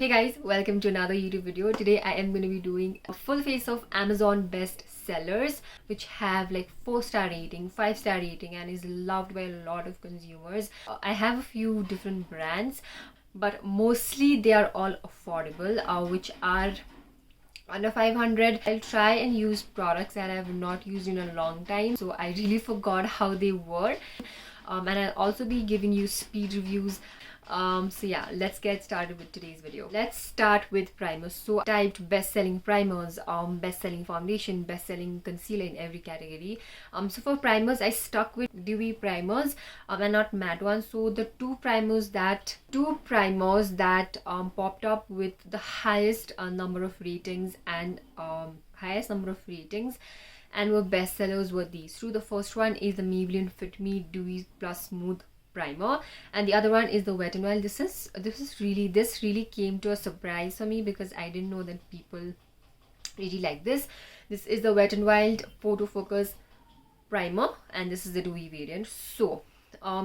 Hey guys, welcome to another YouTube video. Today I am going to be doing a full face of Amazon best sellers which have like 4-star rating, 5-star rating and is loved by a lot of consumers. I have a few different brands, but mostly they are all affordable, which are under 500. I'll try and use products that I have not used in a long time, so I really forgot how they were. And I'll also be giving you speed reviews. So yeah, let's get started with today's video. Let's start with primers. So I typed best-selling primers, best-selling foundation, best-selling concealer in every category. So for primers, I stuck with dewy primers and not matte ones. So the two primers that popped up with the highest number of ratings and were bestsellers were these two. The first one is the Maybelline Fit Me Dewy Plus Smooth Primer, and the other one is the Wet n Wild. This really came to a surprise for me because I didn't know that people really like this. This is the Wet n Wild Photo Focus Primer, and this is the dewy variant. So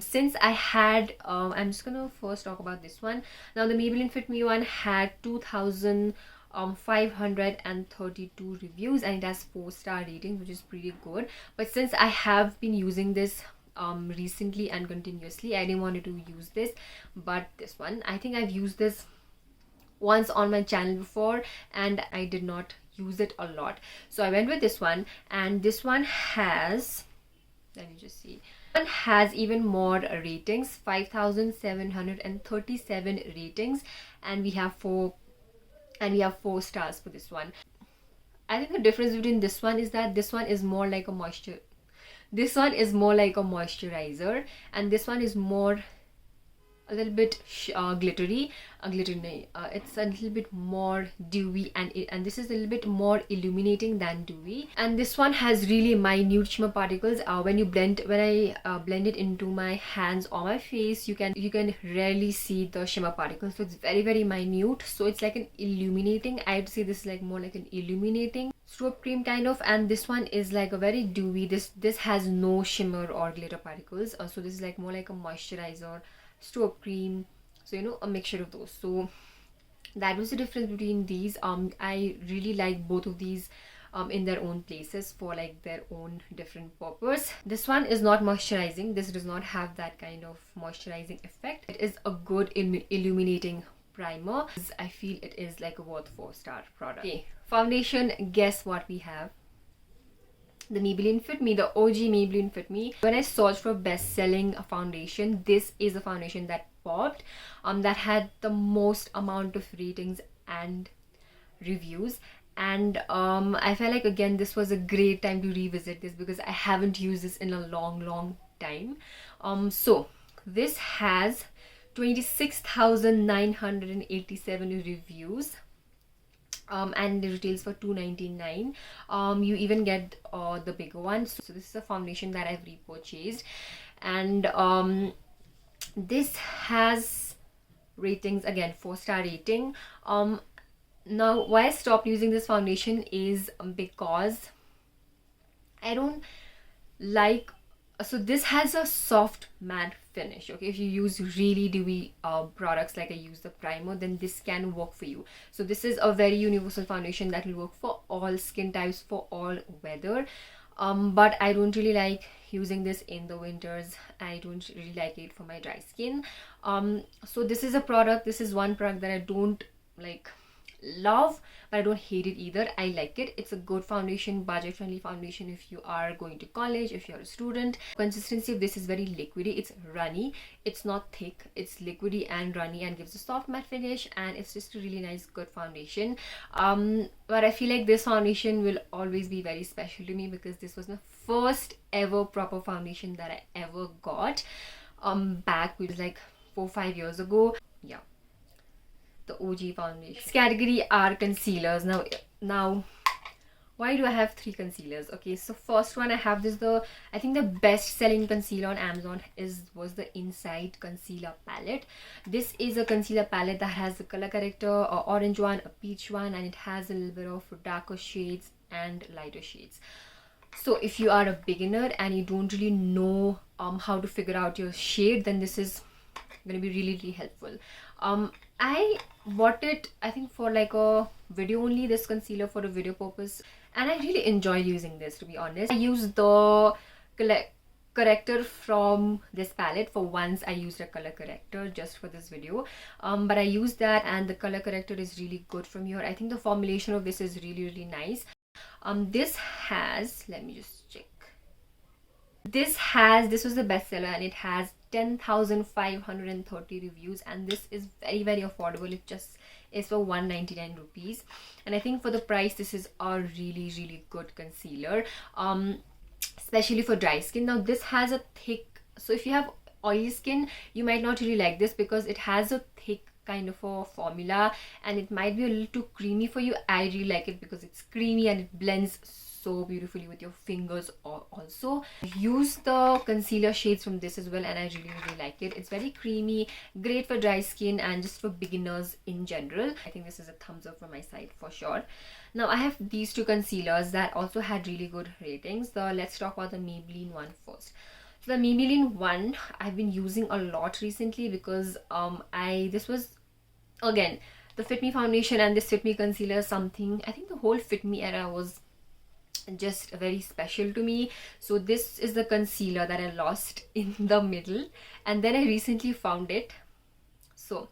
since I had I'm just gonna first talk about this one. Now the Maybelline Fit Me one had 2,532 reviews and it has 4-star rating, which is pretty good. But since I have been using this recently and continuously, I didn't want to use this. But this one, I think I've used this once on my channel before and I did not use it a lot, so I went with this one. And this one has, let me just see, one has even more ratings, 5,737 ratings, and we have 4 stars for this one. I think the difference between this one is that this one is more like a moisturizer, and this one is more a little bit glittery. It's a little bit more dewy, and this is a little bit more illuminating than dewy. And this one has really minute shimmer particles. When I blend it into my hands or my face, you can rarely see the shimmer particles. So it's very minute. So it's like an illuminating. I would say this is like more like an illuminating strobe cream kind of, and this one is like a very dewy. This has no shimmer or glitter particles. So this is like more like a moisturizer strobe cream, so a mixture of those. So that was the difference between these. I really like both of these in their own places for like their own different purpose. This one is not moisturizing. This does not have that kind of moisturizing effect. It is a good illuminating primer. I feel it is like a worth 4-star product. Okay, foundation, guess what we have? The Maybelline Fit Me, the OG Maybelline Fit Me. When I searched for best-selling foundation, this is a foundation that popped, that had the most amount of ratings and reviews. And I felt like, again, this was a great time to revisit this because I haven't used this in a long time. So this has 26,987 reviews. And it retails for $2.99. You even get the bigger one. So this is a foundation that I've repurchased, and this has ratings, again 4-star rating. Now why I stopped using this foundation is because I don't like, so this has a soft matte finish. Okay, if you use really dewy products like I use the primer, then this can work for you. So this is a very universal foundation that will work for all skin types, for all weather. But I don't really like using this in the winters. I don't really like it for my dry skin. So this is one product that I don't like love, but I don't hate it either. I like it. It's a good foundation, budget friendly foundation if you are going to college, if you're a student. Consistency of this is very liquidy. It's runny, it's not thick, it's liquidy and runny and gives a soft matte finish, and it's just a really nice, good foundation. But I feel like this foundation will always be very special to me because this was my first ever proper foundation that I ever got back, which was like 4-5 years ago. Yeah, the OG foundation. This category are concealers. Now why do I have 3 concealers? Okay, so first one I have this, I think the best selling concealer on Amazon was the Inside Concealer Palette. This is a concealer palette that has a color corrector, a orange one, a peach one, and it has a little bit of darker shades and lighter shades. So if you are a beginner and you don't really know how to figure out your shade, then this is going to be really helpful. I bought it, I think, for like a video only, this concealer for a video purpose, and I really enjoy using this, to be honest. I use the corrector from this palette. For once I used a color corrector just for this video, but I used that, and the color corrector is really good from here. I think the formulation of this is really nice. This has, let me just check, this was the bestseller, and it has 10,530 reviews, and this is very affordable. It just is for 199 rupees, and I think for the price this is a really good concealer, especially for dry skin. Now this has a thick, so if you have oily skin you might not really like this, because it has a thick kind of a formula and it might be a little too creamy for you. I really like it because it's creamy and it blends so beautifully with your fingers. Also use the concealer shades from this as well, and I really like it. It's very creamy, great for dry skin and just for beginners in general. I think this is a thumbs up from my side for sure. Now I have these two concealers that also had really good ratings. So let's talk about the Maybelline one first. So the Maybelline one I've been using a lot recently, because this was, again, the Fit Me foundation and this Fit Me concealer, something, I think the whole Fit Me era was just very special to me. So this is the concealer that I lost in the middle, and then I recently found it, so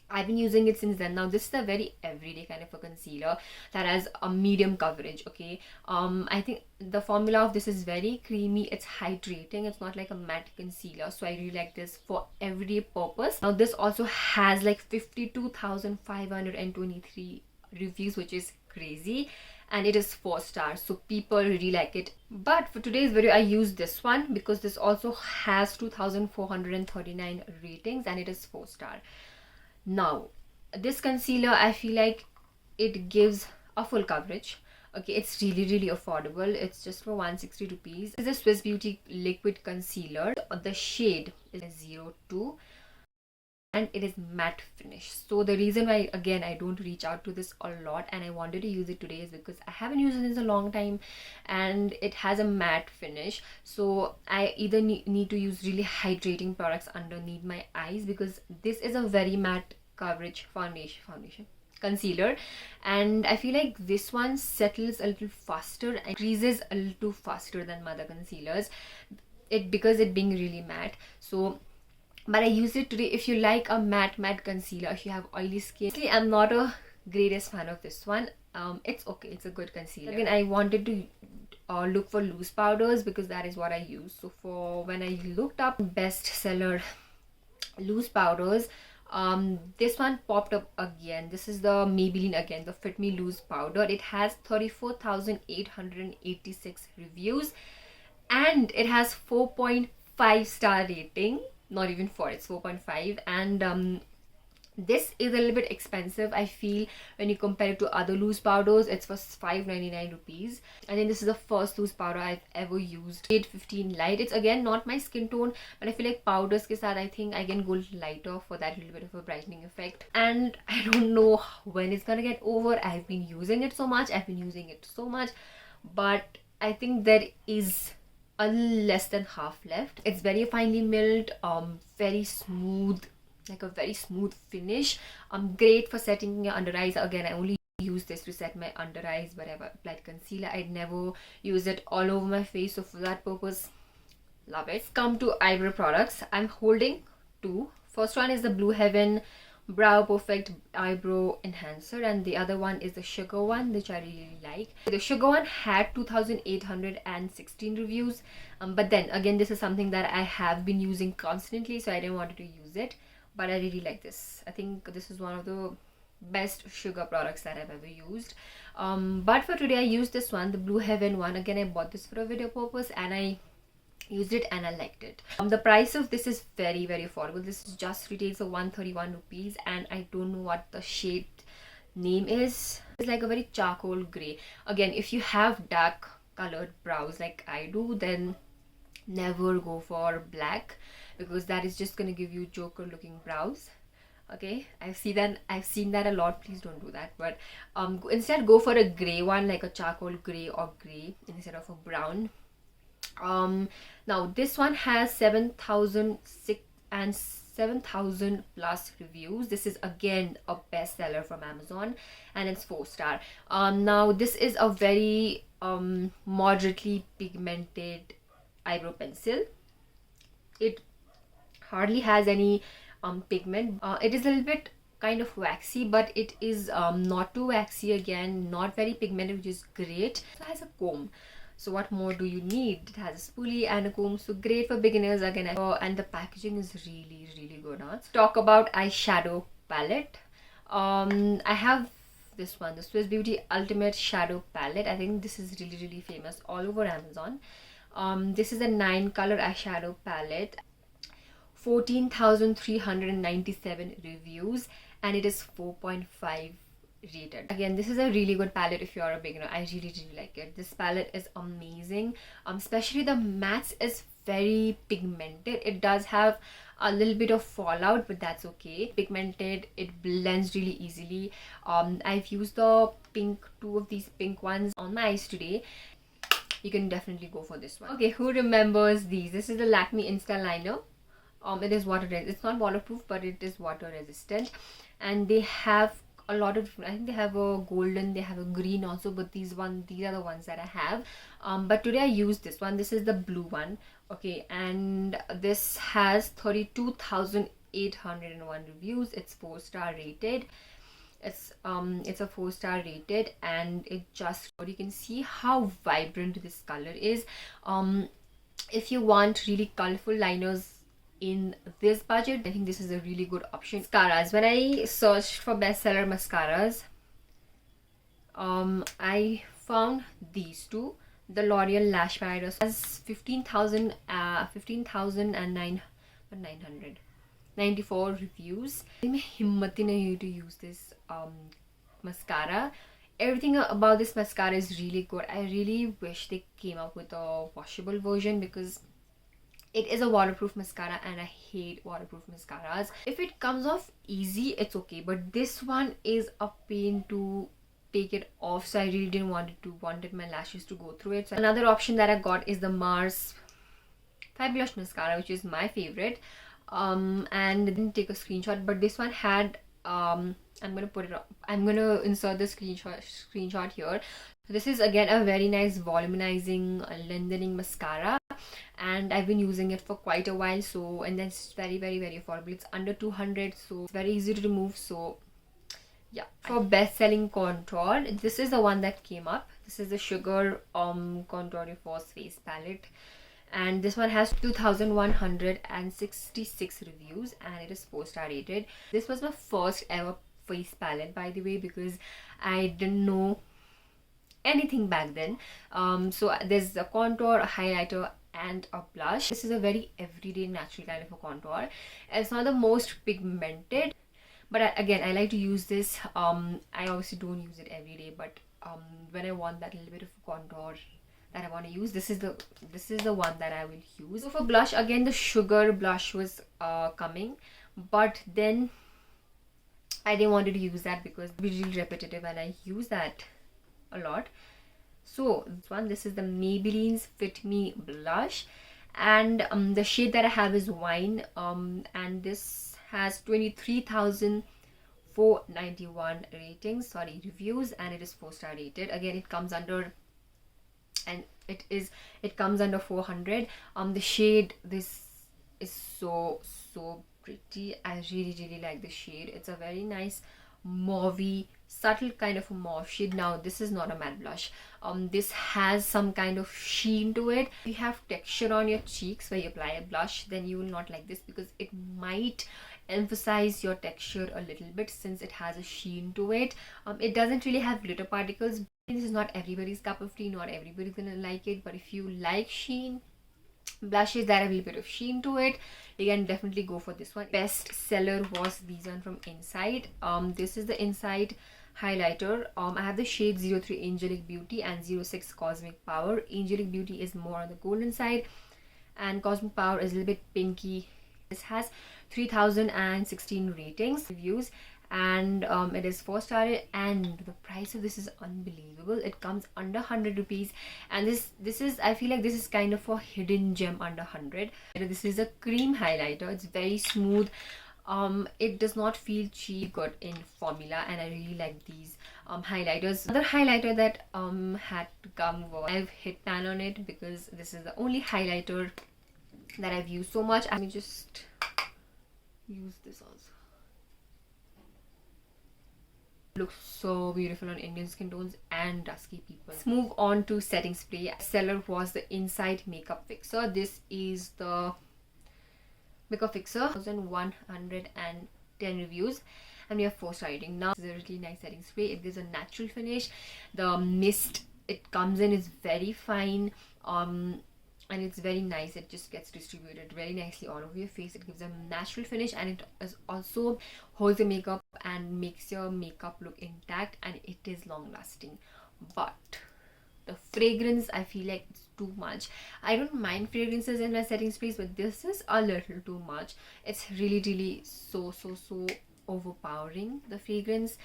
I've been using it since then. Now this is a very everyday kind of a concealer that has a medium coverage. Okay, I think the formula of this is very creamy, it's hydrating, it's not like a matte concealer, so I really like this for everyday purpose. Now this also has like 52,523 reviews, which is crazy, and it is 4 stars, so people really like it. But for today's video I used this one because this also has 2,439 ratings and it is 4 star. Now this concealer, I feel like it gives a full coverage. Okay, it's really affordable. It's just for 160 rupees. This is a Swiss Beauty liquid concealer. The shade is 02 and it is matte finish. So the reason why, again, I don't reach out to this a lot and I wanted to use it today is because I haven't used it in a long time and it has a matte finish. So I either need to use really hydrating products underneath my eyes, because this is a very matte coverage foundation concealer, and I feel like this one settles a little faster and creases a little faster than other concealers, because it being really matte. So but I used it today. If you like a matte concealer, if you have oily skin, actually I'm not a greatest fan of this one. It's okay, it's a good concealer. Again, I wanted to look for loose powders because that is what I use. So for when I looked up bestseller loose powders, this one popped up again. This is the Maybelline, again, the Fit Me loose powder. It has 34,886 reviews and it has 4.5 star rating. Not even 4, it's 4.5, and this is a little bit expensive, I feel, when you compare it to other loose powders. It's for 599 rupees. I think this is the first loose powder I've ever used. Shade 15 light. It's again not my skin tone, but I feel like powders ke saath I think I can go lighter for that little bit of a brightening effect. And I don't know when it's gonna get over. I've been using it so much, but I think there is a less than half left. It's very finely milled, very smooth, like a very smooth finish. Great for setting your under eyes. Again, I only use this to set my under eyes wherever I applied concealer. I'd never use it all over my face, so for that purpose, love it. Come to eyebrow products. I'm holding two. First one is the Blue Heaven Brow Perfect Eyebrow Enhancer, and the other one is the Sugar one, which I really like. The Sugar one had 2,816 reviews, but then again, this is something that I have been using constantly, so I didn't want to use it, but I really like this. I think this is one of the best sugar products that I've ever used. But for today I used this one, the Blue Heaven one. Again, I bought this for a video purpose and I used it and I liked it. The price of this is very affordable. This is just retails for 131 rupees, and I don't know what the shade name is. It's like a very charcoal gray. Again, if you have dark colored brows like I do, then never go for black, because that is just gonna give you Joker looking brows. Okay, I've seen that a lot. Please don't do that, but instead go for a gray one, like a charcoal gray or gray instead of a brown. Now this one has 7,606 7,000 plus reviews. This is again a bestseller from Amazon, and it's 4-star. Now this is a very moderately pigmented eyebrow pencil. It hardly has any pigment. It is a little bit kind of waxy, but it is not too waxy, again not very pigmented, which is great. It has a comb, so what more do you need? It has a spoolie and a comb, so great for beginners again. And the packaging is really good. Let's talk about eyeshadow palette. I have this one, the Swiss Beauty Ultimate Shadow Palette. I think this is really famous all over Amazon. This is a 9-color eyeshadow palette, 14,397 reviews, and it is 4.5 rated. Again, this is a really good palette if you're a beginner. I really like it. This palette is amazing. Especially the mattes is very pigmented. It does have a little bit of fallout, but that's okay. Pigmented, it blends really easily. I've used the two of these pink ones on my eyes today. You can definitely go for this one. Okay, who remembers these? This is the Lakme Insta Liner. It is it's not waterproof, but it is water resistant, and they have a lot of, I think they have a golden, they have a green also, but these are the ones that I have. But today I used this one. This is the blue one. Okay, and this has 32,801 reviews. It's 4-star rated. It's a 4-star rated, and it just, you can see how vibrant this color is. If you want really colorful liners in this budget, I think this is a really good option. Mascaras. When I searched for bestseller mascaras, I found these two. The L'Oreal Lash Paradise has 15,994 reviews. I himmat nahi hui to use this mascara. Everything about this mascara is really good. I really wish they came up with a washable version, because it is a waterproof mascara and I hate waterproof mascaras. If it comes off easy, it's okay, but this one is a pain to take it off, so I really didn't wanted my lashes to go through it. So another option that I got is the Mars Fabulous Mascara, which is my favorite. And I didn't take a screenshot, but this one had I'm gonna insert the screenshot here. This is again a very nice volumizing lengthening mascara, and I've been using it for quite a while. So, and then it's very affordable. It's under 200, so it's very easy to remove. So yeah. For best selling contour, this is the one that came up. This is the Sugar Contour Force Face Palette, and this one has 2,166 reviews, and it is 4-star rated. This was my first ever face palette, by the way, because I didn't know anything back then. So there's a contour, a highlighter, and a blush. This is a very everyday natural kind of a contour. It's not the most pigmented, but again, I like to use this. I obviously don't use it every day, but when I want that little bit of contour that I want to use, this is the one that I will use. So for blush, again, the Sugar blush was coming, but then I didn't want to use that because it's really repetitive and I use that a lot. So this is the Maybelline's Fit Me blush, and the shade that I have is Wine, and this has 23,491 reviews, and it is 4-star rated. Again, it comes under, and it comes under 400. The shade, this is so pretty. I really like the shade. It's a very nice mauvey, subtle kind of a mauve shade. Now this is not a matte blush. This has some kind of sheen to it. If you have texture on your cheeks where you apply a blush, then you will not like this, because it might emphasize your texture a little bit since it has a sheen to it. It doesn't really have glitter particles. This is not everybody's cup of tea. Not everybody's gonna like it, but if you like sheen blushes that have a little bit of sheen to it, you can definitely go for this one. Best seller was these one from Inside. This is the Inside highlighter. I have the shade 03 Angelic Beauty and 06 Cosmic Power. Angelic Beauty is more on the golden side, and Cosmic Power is a little bit pinky. This has 3,016 reviews, and it is 4-star, and the price price of this is unbelievable. It comes under 100 rupees, and this is, I feel like this is kind of a hidden gem under 100. This is a cream highlighter. It's very smooth. It does not feel cheap, good in formula, and I really like these highlighters. Another highlighter that had to come was, I've hit pan on it because this is the only highlighter that I've used so much. Let me just use this also. Looks so beautiful on Indian skin tones and dusky people. Let's move on to setting spray. Seller was the Inside Makeup Fixer. This is the makeup fixer. 1110 reviews, and we have 4-star rating. Now this is a really nice setting spray. It gives a natural finish. The mist it comes in is very fine, and it's very nice. It just gets distributed very nicely all over your face. It gives a natural finish, and it is also holds the makeup and makes your makeup look intact, and it is long lasting. But the fragrance, I feel like it's too much. I don't mind fragrances in my setting sprays, but this is a little too much. It's really so overpowering, the fragrance,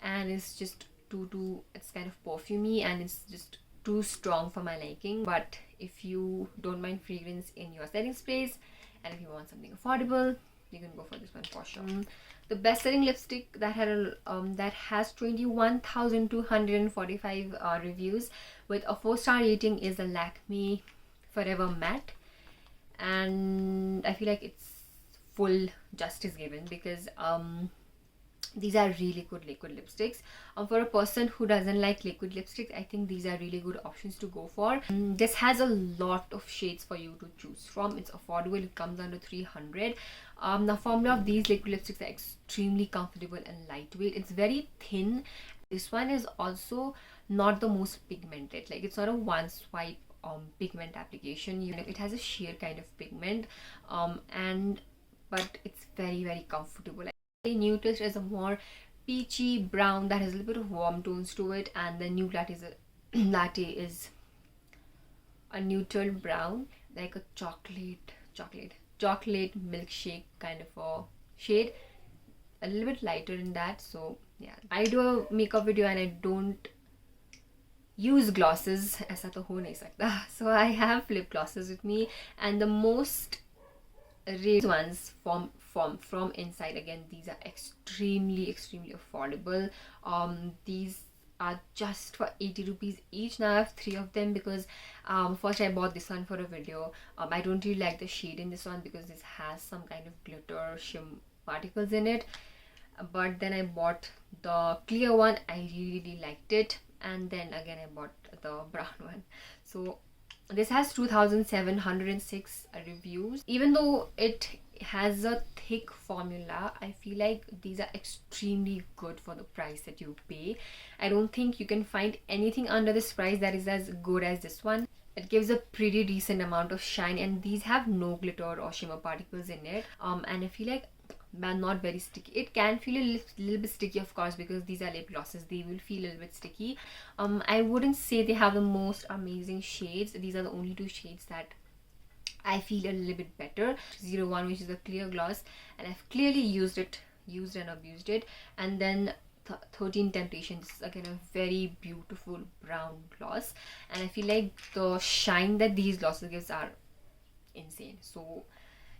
and it's just too it's kind of perfumey, and it's just too strong for my liking. But if you don't mind fragrance in your setting sprays, and if you want something affordable, you can go for this one for sure. The best selling lipstick that had that has 21,245 reviews with a 4-star rating is the Lakme Forever Matte, and I feel like it's full justice given because these are really good liquid lipsticks. For a person who doesn't like liquid lipsticks, I think these are really good options to go for. This has a lot of shades for you to choose from. It's affordable. It comes under 300. The formula of these liquid lipsticks are extremely comfortable and lightweight. It's very thin. This one is also not the most pigmented. Like, it's not a one swipe pigment application. It has a sheer kind of pigment, but it's very comfortable. Nude is a more peachy brown that has a little bit of warm tones to it, and the nude latte is a neutral brown, like a chocolate milkshake kind of a shade, a little bit lighter in that. So yeah, I do a makeup video and I don't use glosses, ऐसा तो हो नहीं सकता. So I have lip glosses with me, and the most raised ones from Inside. Again, these are extremely affordable. These are just for 80 rupees each. Now I have 3 of them because first I bought this one for a video. I don't really like the shade in this one because this has some kind of glitter shim particles in it, but then I bought the clear one. I really liked it, and then again I bought the brown one. So this has 2,706 reviews. Even though it has a thick formula, I feel like these are extremely good for the price that you pay. I don't think you can find anything under this price that is as good as this one. It gives a pretty decent amount of shine, and these have no glitter or shimmer particles in it. And I feel like they're not very sticky. It can feel a little bit sticky, of course, because these are lip glosses. They will feel a little bit sticky. I wouldn't say they have the most amazing shades. These are the only 2 shades that I feel a little bit better. 01, which is a clear gloss, and I've clearly used and abused it. And then 13 Temptations is again a very beautiful brown gloss, and I feel like the shine that these glosses gives are insane. So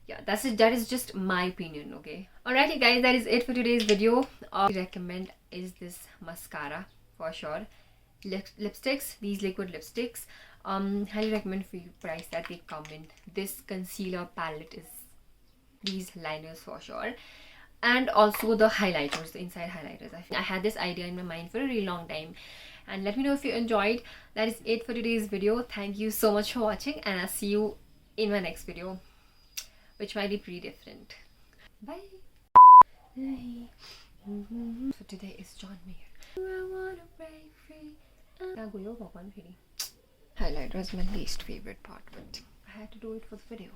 yeah, that's it. That is just my opinion, okay? Alrighty guys, that is it for today's video. I recommend is this mascara for sure. Lipsticks, these liquid lipsticks, highly recommend for you price that they come in. This concealer palette is these liners for sure, and also the highlighters, the inside highlighters. I had this idea in my mind for a really long time, and let me know if you enjoyed. That is it for today's video. Thank you so much for watching, and I'll see you in my next video, which might be pretty different. Bye. So today is John Mayer. I wanna break free. Highlighter was my least favorite part, but I had to do it for the video.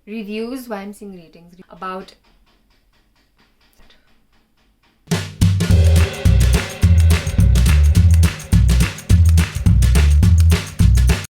Reviews, why I'm seeing ratings about